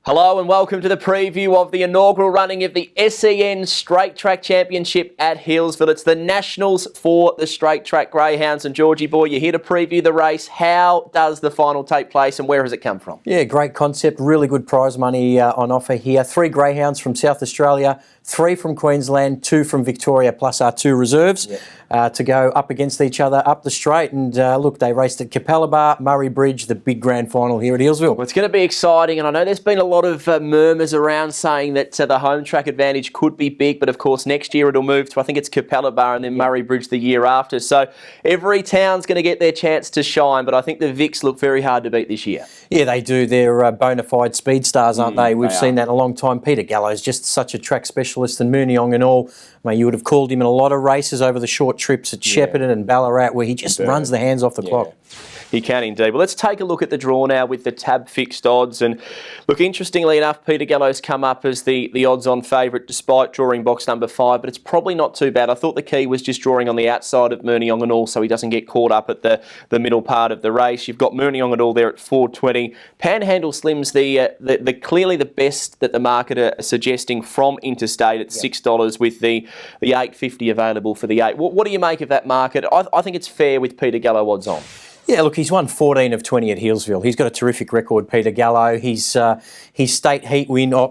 Hello and welcome to the preview of the inaugural running of the SEN Straight Track Championship at Healesville. It's the Nationals for the Straight Track Greyhounds. And Georgie boy, you're here to preview the race. How does the final take place and where has it come from? Yeah, great concept. Really good prize money on offer here. 3 greyhounds from South Australia, 3 from Queensland, 2 from Victoria, plus our 2 reserves to go up against each other up the straight. And look, they raced at Capella, Murray Bridge, the big grand final here at Healesville. Well, it's going to be exciting, and I know there's been a lot of murmurs around saying that the home track advantage could be big, but of course next year it'll move to, I think it's Capella Bar and then Murray Bridge the year after. So every town's going to get their chance to shine, but I think the Vics look very hard to beat this year. Yeah, they do. They're bona fide speed stars, aren't they? We've seen that in a long time. Peter Gallo's just such a track specialist, and Mooneyong and all. Mate, you would have called him in a lot of races over the short trips at Shepparton and Ballarat, where he just runs the hands off the clock. He can indeed. Well, let's take a look at the draw now with the tab fixed odds. And look, interestingly enough, Peter Gallo's come up as the odds-on favourite despite drawing box number 5, but it's probably not too bad. I thought the key was just drawing on the outside of Mooneyong and all so he doesn't get caught up at the middle part of the race. You've got Mooneyong and all there at 4.20. Panhandle Slim's the clearly the best that the market are suggesting from Interstate at $6 with the 8.50 available for the 8. What do you make of that market? I think it's fair with Peter Gallo odds on. Yeah, look, he's won 14 of 20 at Healesville. He's got a terrific record, Peter Gallo. His state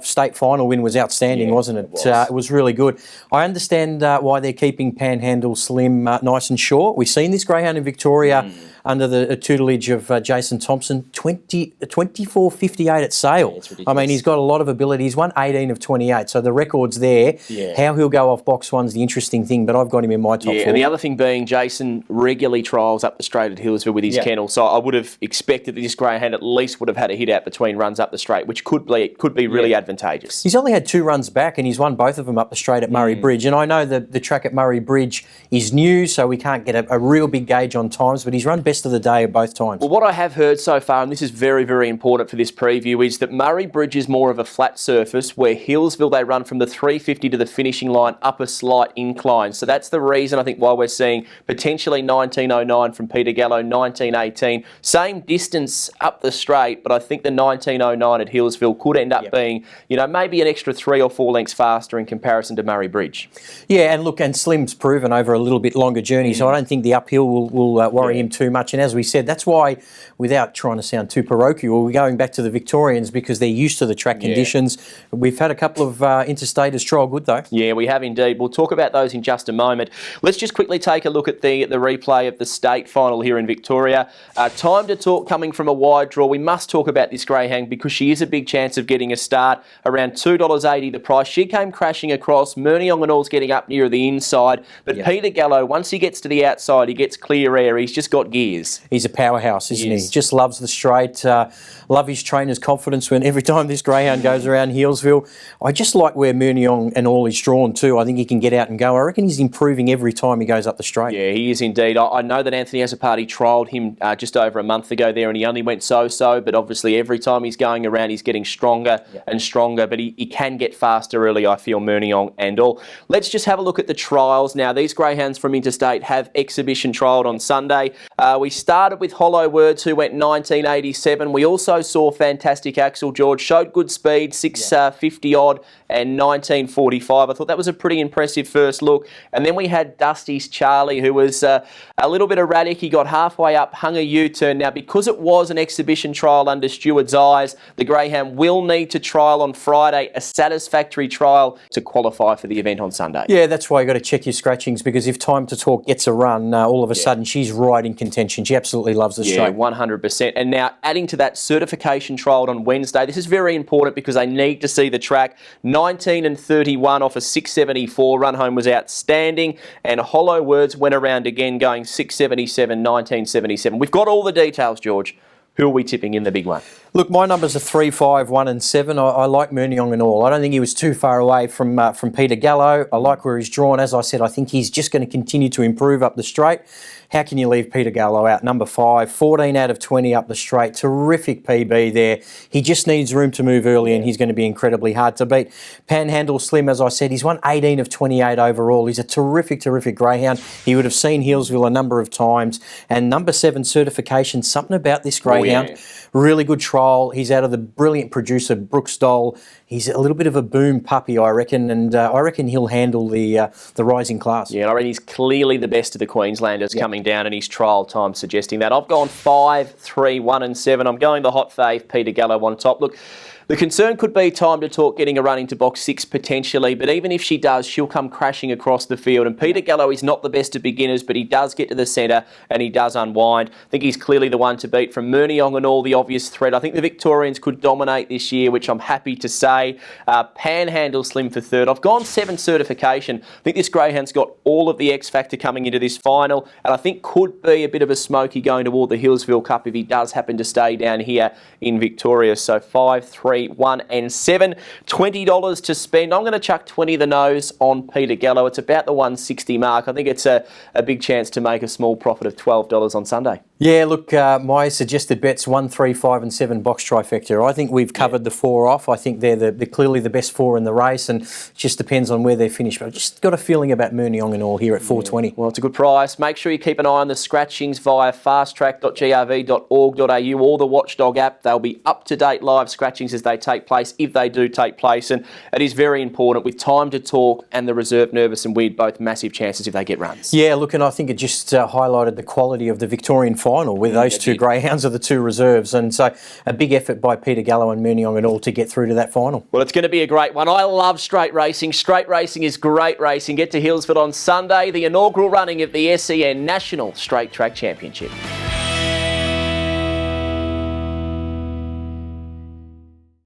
state final win was outstanding, wasn't it? It was really good. I understand why they're keeping Panhandle Slim nice and short. We've seen this greyhound in Victoria under the tutelage of Jason Thompson, 24.58 at sale. I mean, he's got a lot of ability. He's won 18 of 28, so the record's there. How he'll go off box one's the interesting thing, but I've got him in my top 4. And the other thing being, Jason regularly trials up the straight at Healesville with his kennel, so I would have expected that this greyhound at least would have had a hit out between runs up the straight, which could be really advantageous. He's only had 2 runs back, and he's won both of them up the straight at Murray Bridge. And I know that the track at Murray Bridge is new, so we can't get a real big gauge on times, but he's run best of the day at both times. Well, what I have heard so far, and this is very, very important for this preview, is that Murray Bridge is more of a flat surface, where Healesville they run from the 350 to the finishing line up a slight incline. So that's the reason I think why we're seeing potentially 1909 from Peter Gallo, 1918. Same distance up the straight, but I think the 1909 at Healesville could end up being, maybe an extra 3 or 4 lengths faster in comparison to Murray Bridge. Yeah, and look, and Slim's proven over a little bit longer journey, so I don't think the uphill will worry him too much. And as we said, that's why, without trying to sound too parochial, we're going back to the Victorians because they're used to the track conditions. We've had a couple of interstaters trial good though. Yeah, we have indeed. We'll talk about those in just a moment. Let's just quickly take a look at the replay of the state final here in Victoria. Time to talk coming from a wide draw. We must talk about this greyhound because she is a big chance of getting a start. Around $2.80 the price. She came crashing across. Mooneyong and all's getting up near the inside. But Peter Gallo, once he gets to the outside, he gets clear air. He's just got gears. He's a powerhouse, isn't he? Just loves the straight. Love his trainer's confidence when every time this greyhound goes around Healesville. I just like where Mooneyong and all is drawn too. I think he can get out and go. I reckon he's improving every time he goes up the straight. Yeah, he is indeed. I know that Anthony Azzopardi trialled him just over a month ago there and he only went so-so, but obviously every time he's going around he's getting stronger and stronger, but he can get faster early, I feel, Mooneyong and all. Let's just have a look at the trials. Now, these greyhounds from Interstate have exhibition trialled on Sunday. We started with Hollow Words, who went 1987. We also saw Fantastic Axel George, showed good speed, 650 odd and 1945. I thought that was a pretty impressive first look. And then we had Dusty's Charlie, who was a little bit erratic. He got halfway up, hung a U-turn. Now, because it was an exhibition trial under Stewart's eyes, the greyhound will need to trial on Friday, a satisfactory trial to qualify for the event on Sunday. Yeah, that's why you've got to check your scratchings, because if Time to Talk gets a run, all of a sudden she's right in contention. She absolutely loves the straight. 100%. And now, adding to that, certification trial on Wednesday. This is very important because they need to see the track. 19 and 31 off a 674. Run home was outstanding. And Hollow Words went around again going 677, 1977. We've got all the details, George. Who are we tipping in the big one? Look, my numbers are 3, 5, 1 and 7. I like Mooneyong and all. I don't think he was too far away from Peter Gallo. I like where he's drawn. As I said, I think he's just going to continue to improve up the straight. How can you leave Peter Gallo out? Number 5, 14 out of 20 up the straight. Terrific PB there. He just needs room to move early and he's going to be incredibly hard to beat. Panhandle Slim, as I said, he's won 18 of 28 overall. He's a terrific, terrific greyhound. He would have seen Healesville a number of times. And number 7, certification, something about this greyhound. Really good trial. He's out of the brilliant producer, Brooks Dole. He's a little bit of a boom puppy, I reckon, and I reckon he'll handle the rising class. Yeah, I reckon he's clearly the best of the Queenslanders coming down, and his trial time suggesting that. I've gone 5, 3, 1 and 7. I'm going the hot fave, Peter Gallo on top. Look, the concern could be Time to Talk getting a run into box 6 potentially, but even if she does, she'll come crashing across the field. And Peter Gallo is not the best of beginners, but he does get to the centre and he does unwind. I think he's clearly the one to beat from Mooneyong and all the obvious threat. I think the Victorians could dominate this year, which I'm happy to say. Panhandle slim for third. I've gone 7 certification. I think this greyhound's got all of the X factor coming into this final, and I think could be a bit of a smoky going toward the Hillsville Cup if he does happen to stay down here in Victoria. So 5, 3, 1 and 7. $20 to spend. I'm going to chuck 20 the nose on Peter Gallo. It's about the 160 mark. I think it's a big chance to make a small profit of $12 on Sunday. Yeah, look, my suggested bets 1, 3, 5 and 7 box trifecta. I think we've covered the 4 off. I think they're clearly the best 4 in the race, and it just depends on where they're finished. But I've just got a feeling about Mooneyong and all here at 420. Well, it's a good price. Make sure you keep an eye on the scratchings via fasttrack.grv.org.au or the Watchdog app. They'll be up-to-date live scratchings as they take place, if they do take place. And it is very important with Time to Talk and the reserve Nervous and Weird, both massive chances if they get runs. Yeah, look, and I think it just highlighted the quality of the Victorian final with those 2 greyhounds are the 2 reserves. And so a big effort by Peter Gallo and Mooneyong and all to get through to that final. Well, it's going to be a great one. I love straight racing. Straight racing is great racing. Get to Hillsville on Sunday, the inaugural running of the SEN National Straight Track Championship.